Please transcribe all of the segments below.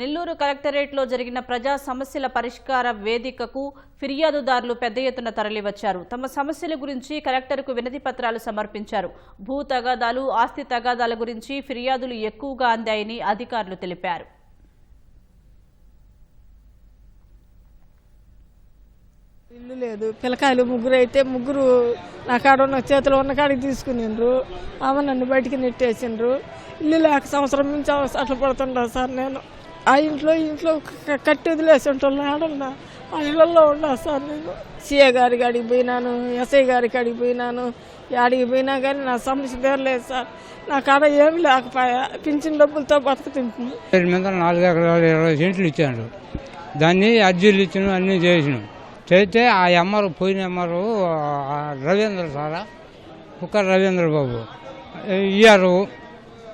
నెల్లూరు కలెక్టరేట్లో జరిగిన ప్రజా సమస్యల పరిష్కార వేదికకు ఫిర్యాదుదారులు పెద్ద ఎత్తున తరలివచ్చారు. తమ సమస్యల గురించి కలెక్టర్కు వినతి పత్రాలు సమర్పించారు. భూ తగాదాలు, ఆస్తి తగాదాల గురించి ఫిర్యాదులు ఎక్కువగా అందాయని అధికారులు తెలిపారు. ఇల్లు లేదు, పిల్లకాయలు ముగ్గురు అయితే ముగ్గురు నా కాడ ఉన్న చేతిలో ఉన్న కాడికి తీసుకునిండ్రు. ఆమె నన్ను బయటికి నెట్టేసిండ్రు. ఇల్లు లేక సంవత్సరం నుంచి అట్లా పడుతుంటా సార్. నేను ఆ ఇంట్లో కట్టి వదిలేసి ఉంటాను. ఆడున్నా ఆ ఇళ్లలో ఉన్నా సార్. నేను సిఏ గారి కాడికి పోయినాను, ఎస్ఐ గారి కాడికి పోయినాను. ఆడికి పోయినా కానీ నా సమస్య తీరలేదు సార్. నా కాడ ఏమి లేకపోయా, పింఛన్ డబ్బులతో బతుకుతుంది. 4 ఎకరాలు 20 సెంట్లు ఇచ్చాడు. దాన్ని అర్జీలు ఇచ్చిన అన్నీ చేసినాం. చేస్తే ఆ ఎమ్మరు పోయిన ఎమ్మరు రవీంద్ర సారా కుక్క రవీంద్ర బాబు ఇయ్యారు.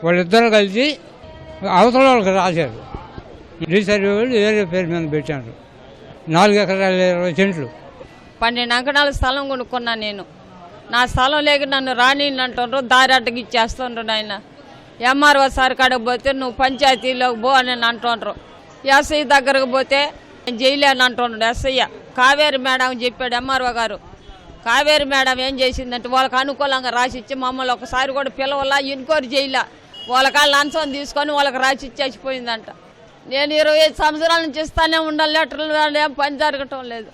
వాళ్ళిద్దరు కలిసి అవతల వాళ్ళకి రాశారు. రీసర్వే వాళ్ళు వేరే పేరు మీద పెట్టారు. 4 ఎకరాలు 20 సెంట్లు. 12 అంకణాల స్థలం కొనుక్కున్నాను నేను. నా స్థలం లేక నన్ను రాణిని అంటుండ్రు, దారి అడ్డకి ఇచ్చేస్తుండ్రు. నాయన ఎంఆర్ఓ సార్ కాడకు పోతే నువ్వు పంచాయతీలోకి పో అని అంటుండ్రు. ఎస్ఐ దగ్గరకు పోతే జైలు అని అంటుండ్రు ఎస్ఐ. కావేరి మేడం చెప్పాడు ఎంఆర్ఓ గారు. కావేరి మేడం ఏం చేసిందంటే వాళ్ళకి అనుకూలంగా రాసిచ్చి మమ్మల్ని ఒకసారి కూడా పిలవలా, ఎన్క్వైరీ చేయలే. వాళ్ళకి లంచం తీసుకొని వాళ్ళకి రాసిచ్చేసిపోయిందంట. నేను 25 సంవత్సరాల నుంచి ఇస్తానే ఉండాలి, లెటర్లు ఏం పని జరగటం లేదు.